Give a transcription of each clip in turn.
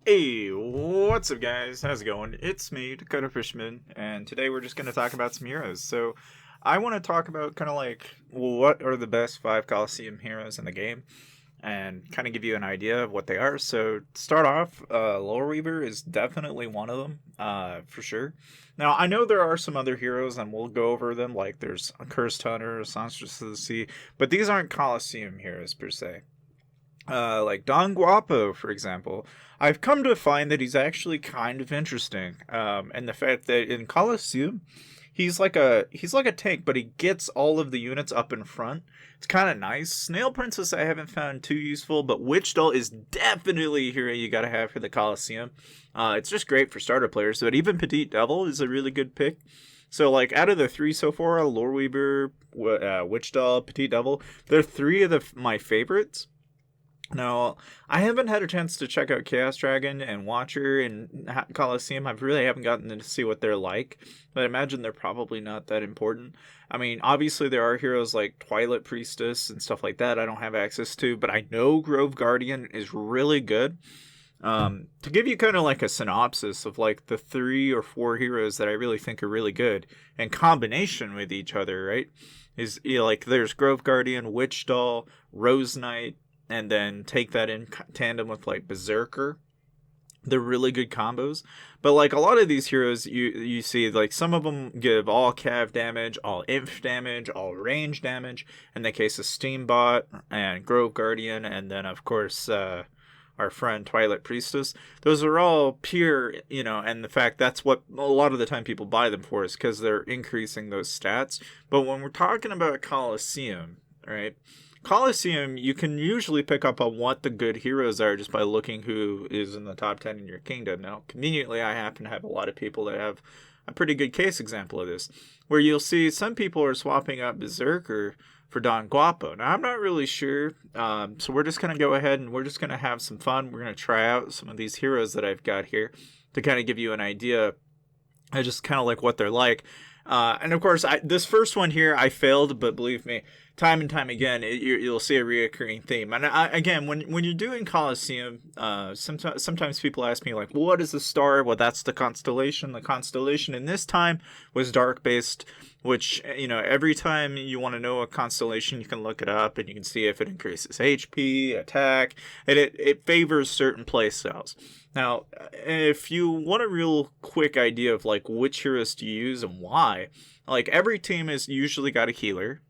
Hey, what's up, guys? How's it going? It's me, Dakota Fishman, and today we're just going to talk about some heroes. So, I want to talk about kind of like what are the best five Coliseum heroes in the game, and kind of give you an idea of what they are. So, to start off, Lore Weaver is definitely one of them, for sure. Now, I know there are some other heroes, and we'll go over them. Like there's a Cursed Hunter, Songstress of the Sea, but these aren't Coliseum heroes per se. Like Don Guapo, for example, I've come to find that he's actually kind of interesting. And the fact that in Colosseum, he's like a tank, but he gets all of the units up in front. It's kind of nice. Snail Princess I haven't found too useful, but Witch Doll is definitely a hero you gotta have for the Colosseum. It's just great for starter players, but even Petite Devil is a really good pick. So, like, out of the three so far, Lore Weaver, Witch Doll, Petite Devil, they're three of my favorites. Now, I haven't had a chance to check out Chaos Dragon and Watcher and Coliseum. I really haven't gotten to see what they're like, but I imagine they're probably not that important. I mean, obviously there are heroes like Twilight Priestess and stuff like that I don't have access to, but I know Grove Guardian is really good. To give you kind of like a synopsis of like the three or four heroes that I really think are really good in combination with each other, right? Like there's Grove Guardian, Witch Doll, Rose Knight, and then take that in tandem with like Berserker. They're really good combos. But like a lot of these heroes, you see like some of them give all cav damage, all inf damage, all range damage. In the case of Steambot and Grove Guardian, and then of course our friend Twilight Priestess. Those are all pure, and the fact that's what a lot of the time people buy them for is because they're increasing those stats. But when we're talking about Colosseum, right? Coliseum, you can usually pick up on what the good heroes are just by looking who is in the top 10 in your kingdom. Now, conveniently, I happen to have a lot of people that have a pretty good case example of this, where you'll see some people are swapping out Berserker for Don Guapo. Now, I'm not really sure, so we're just going to go ahead and we're just going to have some fun. We're going to try out some of these heroes that I've got here to kind of give you an idea of just kind of like what they're like. And of course, this first one here, I failed, but believe me, time and time again, you'll see a reoccurring theme. And again, when you're doing Colosseum, sometimes people ask me like, "What is the star?" Well, that's the constellation. The constellation in this time was dark based, which every time you want to know a constellation, you can look it up and you can see if it increases HP, attack, and it favors certain play styles. Now, if you want a real quick idea of like which heroes to use and why, like every team has usually got a healer.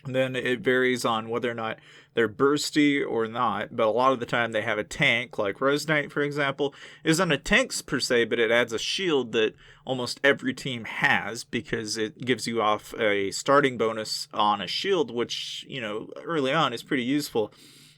Then it varies on whether or not they're bursty or not, but a lot of the time they have a tank, like Rose Knight, for example, isn't a tank per se, but it adds a shield that almost every team has because it gives you off a starting bonus on a shield, which, early on is pretty useful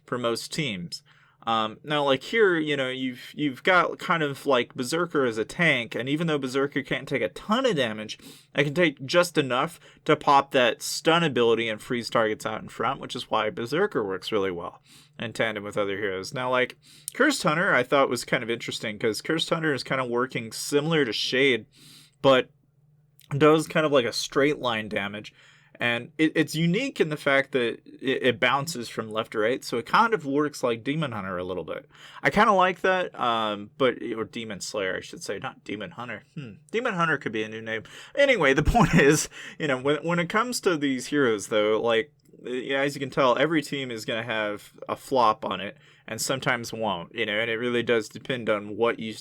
for most teams. Now, like here, you've got kind of like Berserker as a tank, and even though Berserker can't take a ton of damage, I can take just enough to pop that stun ability and freeze targets out in front, which is why Berserker works really well in tandem with other heroes. Now, like Cursed Hunter, I thought was kind of interesting because Cursed Hunter is kind of working similar to Shade, but does kind of like a straight line damage. And it's unique in the fact that it bounces from left to right, so it kind of works like Demon Hunter a little bit. I kind of like that, or Demon Slayer, I should say, not Demon Hunter. Demon Hunter could be a new name. Anyway, the point is, when it comes to these heroes, though, like, as you can tell, every team is going to have a flop on it, and sometimes won't, and it really does depend on what you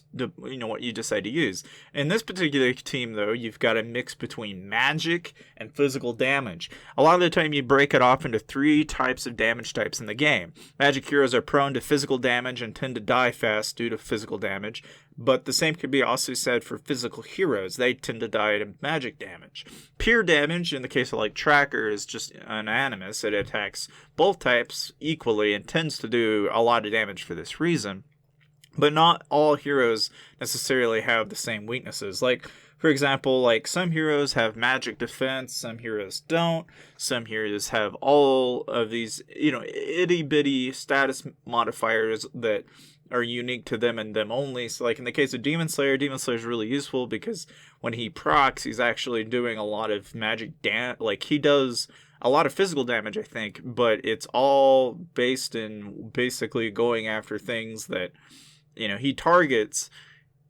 decide to use. In this particular team, though, you've got a mix between magic and physical damage. A lot of the time, you break it off into three types of damage types in the game. Magic heroes are prone to physical damage and tend to die fast due to physical damage. But the same could be also said for physical heroes. They tend to die to magic damage. Pure damage, in the case of like Tracker, is just unanimous. It attacks both types equally and tends to do a lot of damage for this reason. But not all heroes necessarily have the same weaknesses. Like, for example, like some heroes have magic defense, some heroes don't. Some heroes have all of these, itty bitty status modifiers that are unique to them and them only. So like in the case of Demon Slayer is really useful because when he procs, he's actually doing a lot of magic damage. Like he does a lot of physical damage, I think, but it's all based in basically going after things that he targets,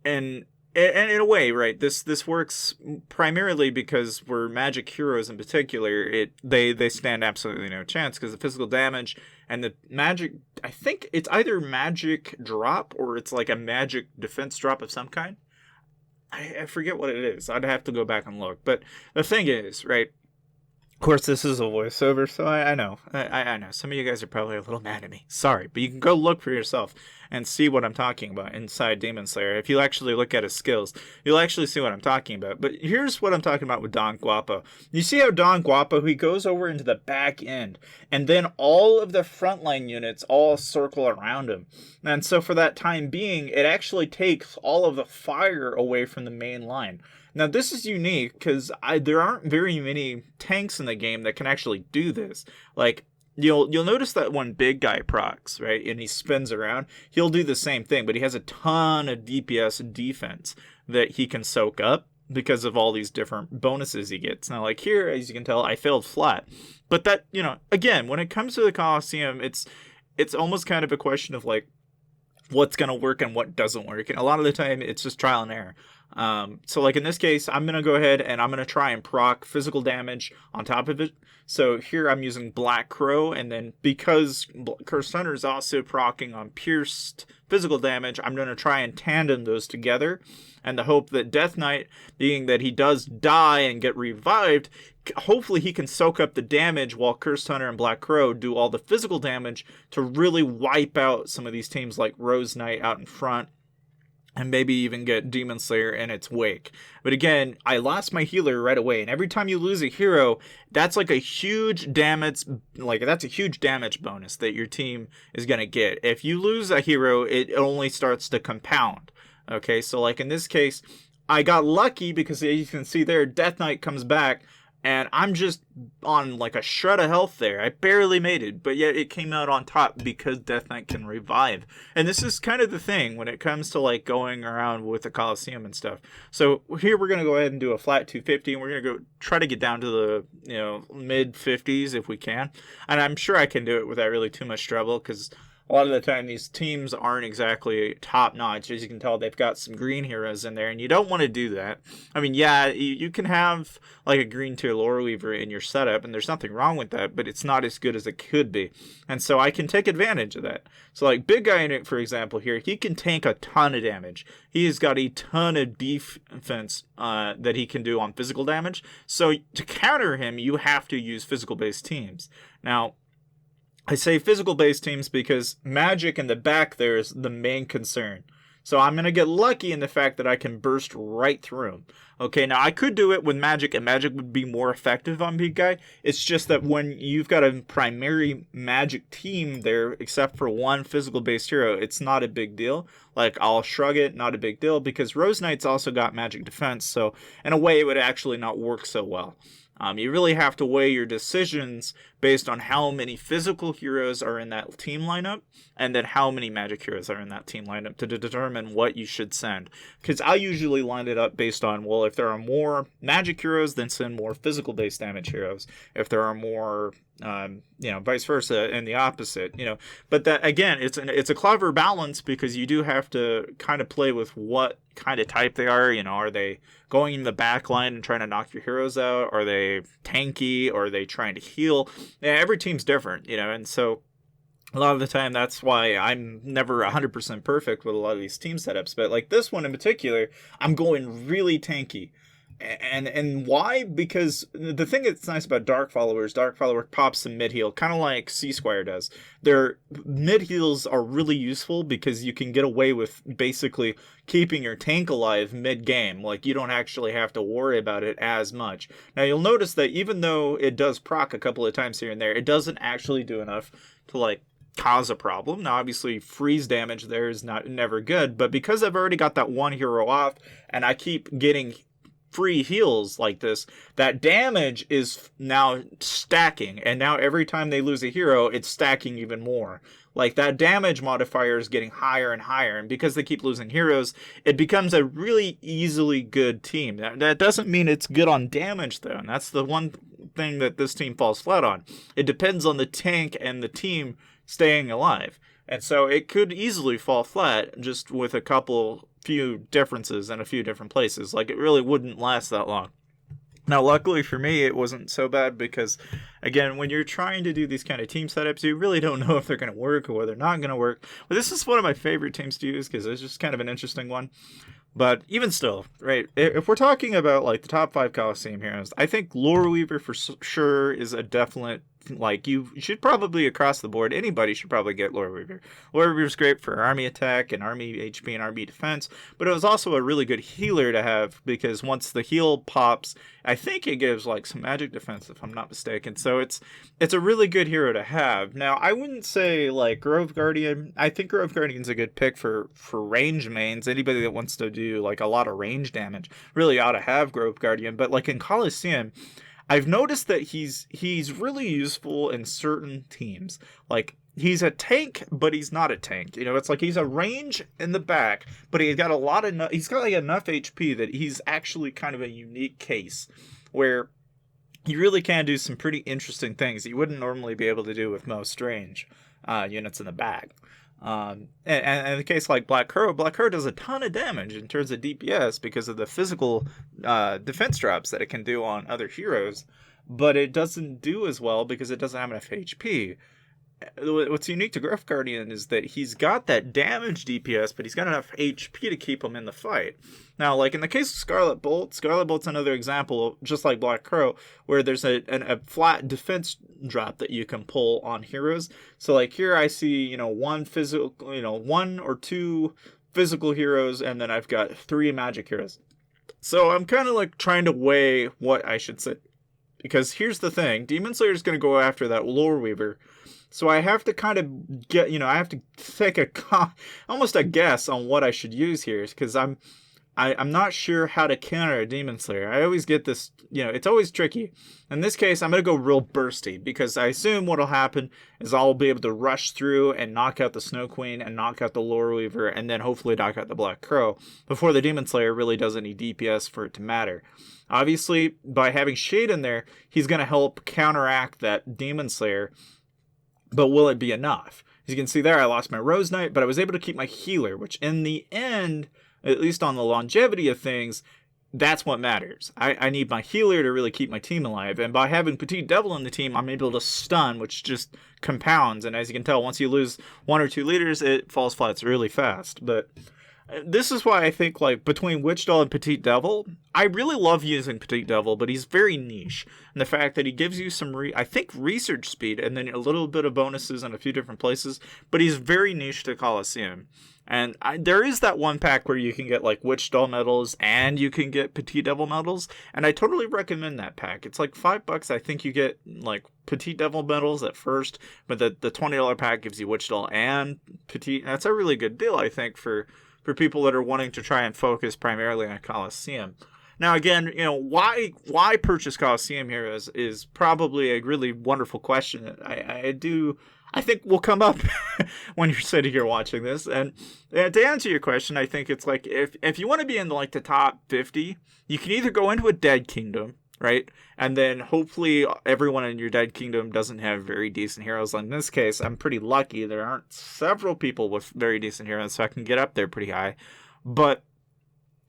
and in a way, right, this works primarily because we're magic heroes in particular. They stand absolutely no chance because the physical damage and the magic, I think it's either magic drop or it's like a magic defense drop of some kind. I forget what it is. I'd have to go back and look. But the thing is, right, of course, this is a voiceover, so I know. I know. Some of you guys are probably a little mad at me. Sorry, but you can go look for yourself and see what I'm talking about inside Demon Slayer. If you actually look at his skills, you'll actually see what I'm talking about. But here's what I'm talking about with Don Guapo. You see how Don Guapo, he goes over into the back end, and then all of the frontline units all circle around him. And so for that time being, it actually takes all of the fire away from the main line. Now, this is unique because there aren't very many tanks in the game that can actually do this. Like, you'll notice that when big guy procs, right, and he spins around, he'll do the same thing, but he has a ton of DPS and defense that he can soak up because of all these different bonuses he gets. Now, like here, as you can tell, I failed flat. But that, again, when it comes to the Coliseum, it's almost kind of a question of, like, what's going to work and what doesn't work. And a lot of the time, it's just trial and error. So like in this case, I'm going to go ahead and I'm going to try and proc physical damage on top of it. So here I'm using Black Crow, and then because Cursed Hunter is also proccing on pierced physical damage, I'm going to try and tandem those together. And the hope that Death Knight, being that he does die and get revived, hopefully he can soak up the damage while Cursed Hunter and Black Crow do all the physical damage to really wipe out some of these teams like Rose Knight out in front, and maybe even get Demon Slayer in its wake. But again, I lost my healer right away, and every time you lose a hero, that's like a huge damage, that's a huge damage bonus that your team is going to get. If you lose a hero, it only starts to compound. Okay, so like in this case, I got lucky because as you can see there, Death Knight comes back, and I'm just on like a shred of health there. I barely made it, but yet it came out on top because Death Knight can revive. And this is kind of the thing when it comes to like going around with the Coliseum and stuff. So here we're going to go ahead and do a flat 250, and we're going to go try to get down to the mid 50s if we can. And I'm sure I can do it without really too much trouble because a lot of the time these teams aren't exactly top notch. As you can tell, they've got some green heroes in there, and you don't want to do that. I mean, yeah, you can have like a green tier lore weaver in your setup, and there's nothing wrong with that, but it's not as good as it could be. And so I can take advantage of that. So like big guy in it, for example, here, he can tank a ton of damage. He's got a ton of defense that he can do on physical damage. So to counter him, you have to use physical based teams. Now, I say physical-based teams because magic in the back there is the main concern. So I'm going to get lucky in the fact that I can burst right through him. Okay, now I could do it with magic, and magic would be more effective on big guy. It's just that when you've got a primary magic team there, except for one physical-based hero, it's not a big deal. Like, I'll shrug it, not a big deal, because Rose Knight's also got magic defense, so in a way it would actually not work so well. You really have to weigh your decisions based on how many physical heroes are in that team lineup, and then how many magic heroes are in that team lineup to determine what you should send. Because I usually line it up based on, well, if there are more magic heroes, then send more physical-based damage heroes. If there are more, vice versa, and the opposite, But that, again, it's a clever balance because you do have to kind of play with what kind of type they are. Are they going in the back line and trying to knock your heroes out? Are they tanky? Or are they trying to heal? Yeah, every team's different, and so a lot of the time that's why I'm never 100% perfect with a lot of these team setups. But like this one in particular, I'm going really tanky. And why? Because the thing that's nice about Dark Follower pops some mid heal, kind of like C Squire does. Their mid heals are really useful because you can get away with basically keeping your tank alive mid game. Like you don't actually have to worry about it as much. Now you'll notice that even though it does proc a couple of times here and there, it doesn't actually do enough to like cause a problem. Now obviously freeze damage there is never good, but because I've already got that one hero off and I keep getting free heals like this, that damage is now stacking, and now every time they lose a hero, it's stacking even more. Like that damage modifier is getting higher and higher, and because they keep losing heroes, it becomes a really easily good team. That doesn't mean it's good on damage though, and that's the one thing that this team falls flat on. It depends on the tank and the team staying alive. And so it could easily fall flat just with a few differences in a few different places. Like, it really wouldn't last that long. Now, luckily for me, it wasn't so bad because, again, when you're trying to do these kind of team setups, you really don't know if they're going to work or whether they're not going to work. But this is one of my favorite teams to use because it's just kind of an interesting one. But even still, right, if we're talking about, like, the top 5 Coliseum heroes, I think Lore Weaver for sure is a definite, like, you should probably, across the board, anybody should probably get Lore Weaver. Lore Weaver's great for army attack and army HP and army defense, but it was also a really good healer to have because once the heal pops, I think it gives, like, some magic defense, if I'm not mistaken. So it's a really good hero to have. Now, I wouldn't say, like, Grove Guardian. I think Grove Guardian's a good pick for range mains. Anybody that wants to do, like, a lot of range damage really ought to have Grove Guardian. But, like, in Coliseum, I've noticed that he's really useful in certain teams. Like, he's a tank, but he's not a tank. You know, it's like he's a range in the back, but he's got he's got like enough HP that he's actually kind of a unique case where you really can do some pretty interesting things you wouldn't normally be able to do with most range units in the back. And in a case like Black Crow does a ton of damage in terms of DPS because of the physical defense drops that it can do on other heroes, but it doesn't do as well because it doesn't have enough HP. What's unique to Grove Guardian is that he's got that damage DPS, but he's got enough HP to keep him in the fight. Now, like in the case of Scarlet Bolt's another example, just like Black Crow, where there's a flat defense drop that you can pull on heroes. So like here I see, one or two physical heroes, and then I've got 3 magic heroes. So I'm kind of like trying to weigh what I should say. Because here's the thing, Demon Slayer is going to go after that Lore Weaver. So I have to kind of get, I have to take almost a guess on what I should use here, because I'm not sure how to counter a Demon Slayer. I always get this, it's always tricky. In this case, I'm going to go real bursty, because I assume what'll happen is I'll be able to rush through and knock out the Snow Queen and knock out the Lore Weaver, and then hopefully knock out the Black Crow before the Demon Slayer really does any DPS for it to matter. Obviously, by having Shade in there, he's going to help counteract that Demon Slayer. But will it be enough? As you can see there, I lost my Rose Knight, but I was able to keep my healer, which in the end, at least on the longevity of things, that's what matters. I need my healer to really keep my team alive. And by having Petite Devil in the team, I'm able to stun, which just compounds. And as you can tell, once you lose 1 or 2 leaders, it falls flat really fast. But this is why I think, like, between Witch Doll and Petite Devil, I really love using Petite Devil, but he's very niche. And the fact that he gives you some, research speed, and then a little bit of bonuses in a few different places, but he's very niche to Coliseum. And there is that one pack where you can get, like, Witch Doll medals, and you can get Petite Devil medals, and I totally recommend that pack. It's like $5, I think you get, like, Petite Devil medals at first, but the $20 pack gives you Witch Doll and Petite. That's a really good deal, I think, for people that are wanting to try and focus primarily on Coliseum. Now, again, why purchase Coliseum heroes is probably a really wonderful question that I think will come up when you're sitting here watching this. And to answer your question, I think it's like, if you want to be in like the top 50, you can either go into a Dead Kingdom, right? And then hopefully everyone in your Dead Kingdom doesn't have very decent heroes. In this case, I'm pretty lucky. There aren't several people with very decent heroes, so I can get up there pretty high. But,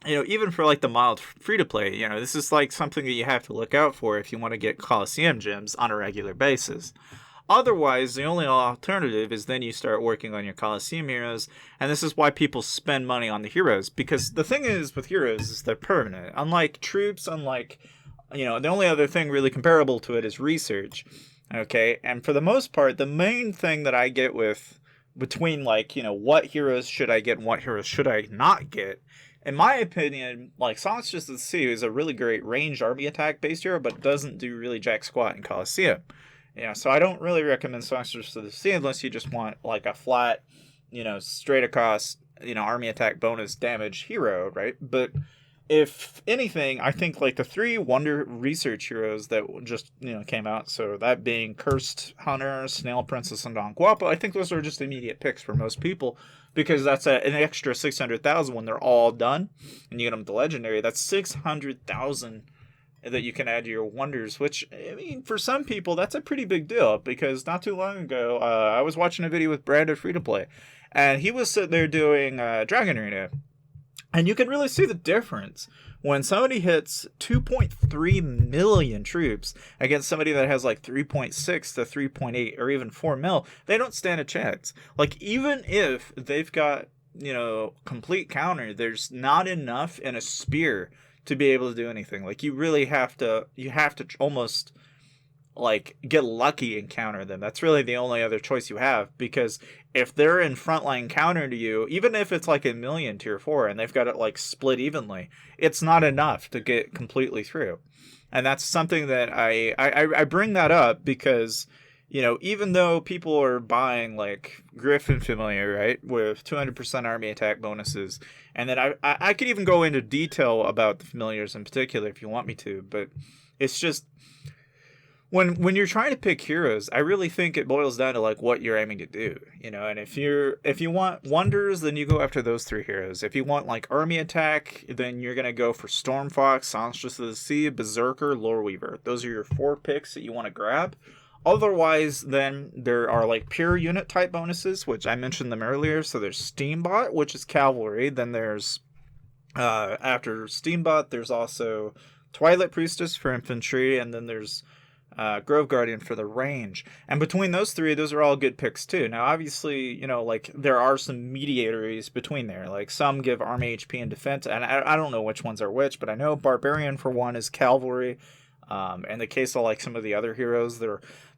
even for like the mild free-to-play, this is like something that you have to look out for if you want to get Coliseum gems on a regular basis. Otherwise, the only alternative is then you start working on your Coliseum heroes, and this is why people spend money on the heroes, because the thing is with heroes is they're permanent. Unlike troops, the only other thing really comparable to it is research, okay? And for the most part, the main thing that I get between, like, what heroes should I get and what heroes should I not get, in my opinion, like, Songstress of the Sea is a really great range army attack based hero, but doesn't do really jack squat in Coliseum. So I don't really recommend Songstress of the Sea unless you just want, like, a flat, straight across, army attack bonus damage hero, right? But if anything, I think, like, the 3 Wonder Research heroes that just, came out, so that being Cursed Hunter, Snail Princess, and Don Guapo, I think those are just immediate picks for most people, because that's an extra 600,000 when they're all done, and you get them to Legendary. That's 600,000 that you can add to your wonders, which, I mean, for some people, that's a pretty big deal, because not too long ago, I was watching a video with Brandon Free to Play, and he was sitting there doing Dragon Arena, and you can really see the difference when somebody hits 2.3 million troops against somebody that has like 3.6 to 3.8 or even 4 mil. They don't stand a chance. Like, even if they've got, complete counter, there's not enough in a spear to be able to do anything. Like, you really have to almost like get lucky and counter them. That's really the only other choice you have, because if they're in frontline counter to you, even if it's like a million tier 4 and they've got it like split evenly, it's not enough to get completely through. And that's something that I bring that up because, even though people are buying like Gryphon familiar, right, with 200% army attack bonuses, and then I could even go into detail about the familiars in particular if you want me to, but it's just when you're trying to pick heroes, I really think it boils down to like what you're aiming to do, and if you want wonders, then you go after those 3 heroes. If you want like army attack, then you're gonna go for Stormfox, Songstress of the Sea, Berserker, Loreweaver. Those are your 4 picks that you want to grab. Otherwise, then there are like pure unit type bonuses, which I mentioned them earlier. So there's Steambot, which is cavalry. Then there's after Steambot, there's also Twilight Priestess for infantry, and then there's Grove Guardian for the range. And between those 3, those are all good picks too. Now, obviously, like there are some mediators between there. Like some give army HP and defense, and I don't know which ones are which, but I know Barbarian for one is cavalry. In the case of like some of the other heroes,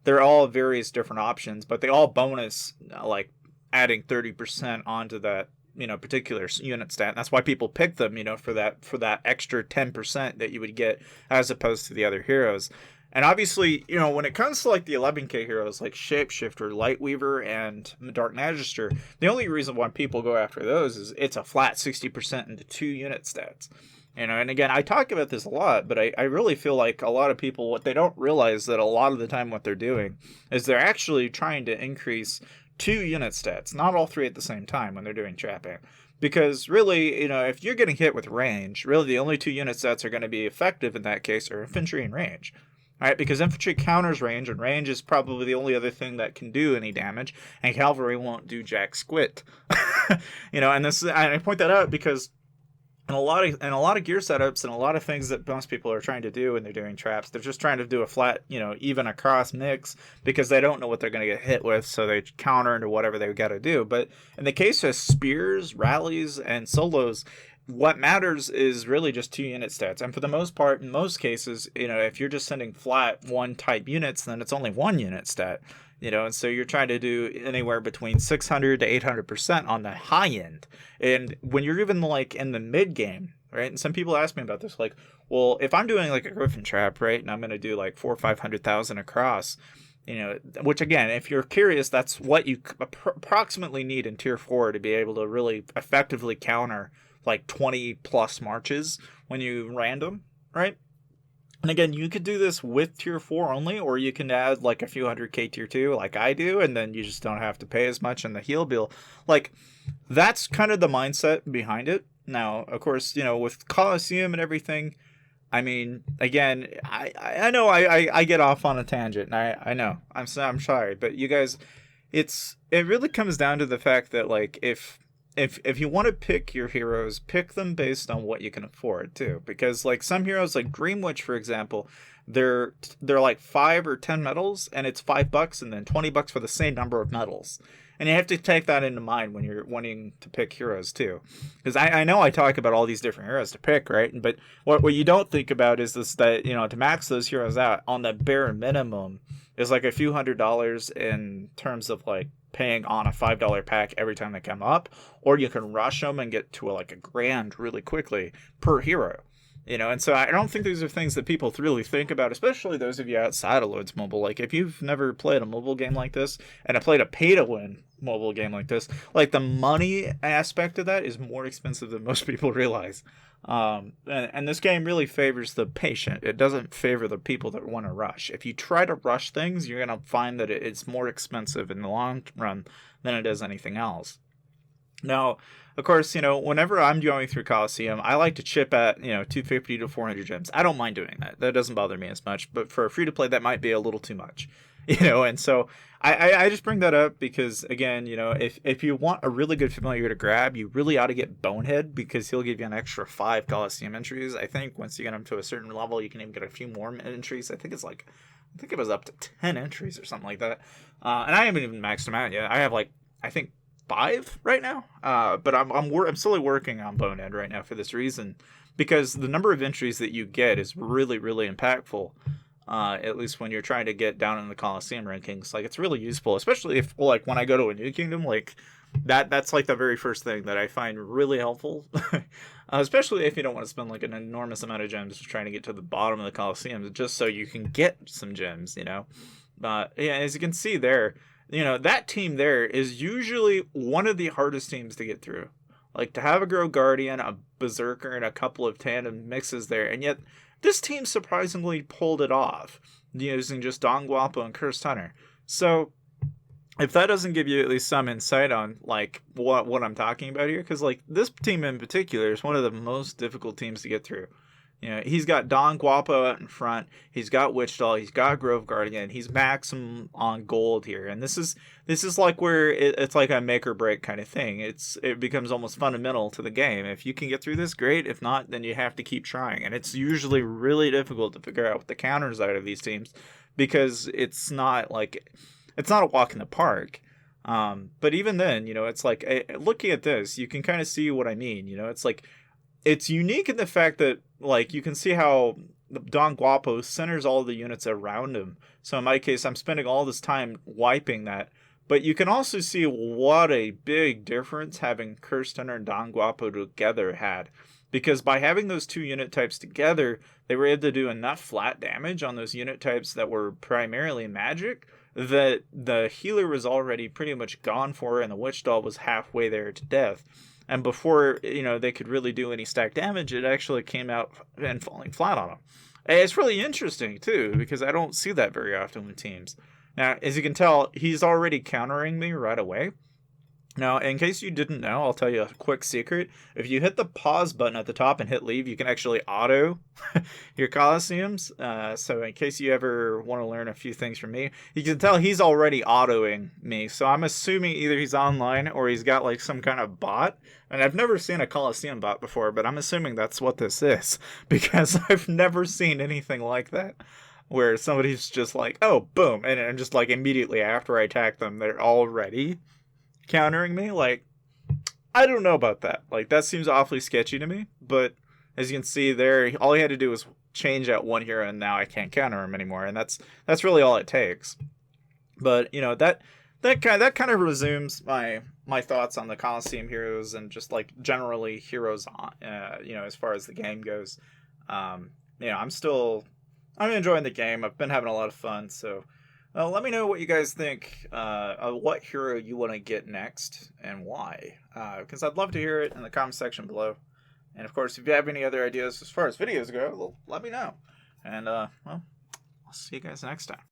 they're all various different options, but they all bonus like adding 30% onto that particular unit stat. And that's why people pick them, for that extra 10% that you would get as opposed to the other heroes. And obviously, when it comes to like the 11k heroes like Shapeshifter, Lightweaver, and Dark Magister, the only reason why people go after those is it's a flat 60% into 2 unit stats. And again, I talk about this a lot, but I really feel like a lot of people, what they don't realize that a lot of the time what they're doing is they're actually trying to increase 2 unit stats, not all 3 at the same time when they're doing trapping. Because really, if you're getting hit with range, really the only 2 unit stats are going to be effective in that case are infantry and range. All right, because infantry counters range, and range is probably the only other thing that can do any damage, and cavalry won't do jack squit. And I point that out because in a lot of gear setups and a lot of things that most people are trying to do when they're doing traps, they're just trying to do a flat, even across mix because they don't know what they're going to get hit with, so they counter into whatever they've got to do. But in the case of spears, rallies, and solos, what matters is really just 2 unit stats. And for the most part, in most cases, if you're just sending flat 1 type units, then it's only 1 unit stat. And so you're trying to do anywhere between 600 to 800% on the high end. And when you're even like in the mid game, right? And some people ask me about this, like, well, if I'm doing like a Gryphon trap, right, and I'm going to do like 400,000 or 500,000 across, which again, if you're curious, that's what you approximately need in tier 4 to be able to really effectively counter like 20 plus marches when you random, right? And again, you could do this with tier 4 only, or you can add like a few 100k tier 2 like I do, and then you just don't have to pay as much in the heal bill. Like, that's kind of the mindset behind it. Now, of course, with Coliseum and everything, I mean, again, I know I get off on a tangent, and I know, I'm sorry, but you guys, it really comes down to the fact that like if you want to pick your heroes, pick them based on what you can afford too. Because like some heroes like Dreamwitch, for example, they're like 5 or 10 medals, and it's $5 and then $20 for the same number of medals. And you have to take that into mind when you're wanting to pick heroes too. Because I know I talk about all these different heroes to pick, right? But what you don't think about is this, that, to max those heroes out on the bare minimum is like a few $100s in terms of like paying on a $5 pack every time they come up, or you can rush them and get to like a grand really quickly per hero. And so I don't think these are things that people really think about, especially those of you outside of Lloyd's Mobile. Like, if you've never played a mobile game like this, and have played a pay-to-win mobile game like this, like, the money aspect of that is more expensive than most people realize. And this game really favors the patient. It doesn't favor the people that want to rush. If you try to rush things, you're going to find that it's more expensive in the long run than it is anything else. Now, of course, whenever I'm going through Coliseum, I like to chip at, 250 to 400 gems. I don't mind doing that. That doesn't bother me as much. But for a free to play, that might be a little too much, And so I just bring that up because, again, if you want a really good familiar to grab, you really ought to get Bonehead because he'll give you an extra 5 Coliseum entries. I think once you get him to a certain level, you can even get a few more entries. I think it was up to 10 entries or something like that. And I haven't even maxed them out yet. I have I think 5 right now. But I'm slowly working on Bonehead right now for this reason, because the number of entries that you get is really, really impactful. At least when you're trying to get down in the Coliseum rankings, it's really useful, especially if when I go to a new kingdom, that's the very first thing that I find really helpful. Especially if you don't want to spend an enormous amount of gems trying to get to the bottom of the Coliseum, just so you can get some gems, But yeah, as you can see there, that team there is usually one of the hardest teams to get through. To have a Grove Guardian, a Berserker, and a couple of tandem mixes there, and yet this team surprisingly pulled it off, using just Don Guapo and Cursed Hunter. So, if that doesn't give you at least some insight on, what I'm talking about here, because, this team in particular is one of the most difficult teams to get through. He's got Don Guapo out in front. He's got Witchdoll. He's got Grove Guardian. He's maximum on gold here, and this is where it's like a make or break kind of thing. It becomes almost fundamental to the game. If you can get through this, great. If not, then you have to keep trying, and it's usually really difficult to figure out what the counters out of these teams, because it's not a walk in the park. But even then, it's looking at this, you can kind of see what I mean. It's unique in the fact that, you can see how Don Guapo centers all the units around him. So in my case, I'm spending all this time wiping that. But you can also see what a big difference having Cursed Hunter and Don Guapo together had. Because by having those two unit types together, they were able to do enough flat damage on those unit types that were primarily magic that the healer was already pretty much gone for, and the Witchdoll was halfway there to death. And before, they could really do any stack damage, it actually came out and falling flat on them. And it's really interesting, too, because I don't see that very often with teams. Now, as you can tell, he's already countering me right away. Now, in case you didn't know, I'll tell you a quick secret. If you hit the pause button at the top and hit leave, you can actually auto your Coliseums. So in case you ever want to learn a few things from me, you can tell he's already autoing me. So I'm assuming either he's online or he's got some kind of bot. And I've never seen a Coliseum bot before, but I'm assuming that's what this is, because I've never seen anything like that, where somebody's just oh, boom, and just immediately after I attack them, they're already countering me. I don't know about that. That seems awfully sketchy to me. But as you can see there, all he had to do was change out one hero, and now I can't counter him anymore. And that's really all it takes. But that kind of resumes my thoughts on the Coliseum heroes and just generally heroes on as far as the game goes. I'm enjoying the game. I've been having a lot of fun. So let me know what you guys think of what hero you want to get next and why, because I'd love to hear it in the comment section below. And of course, if you have any other ideas as far as videos go, let me know. And I'll see you guys next time.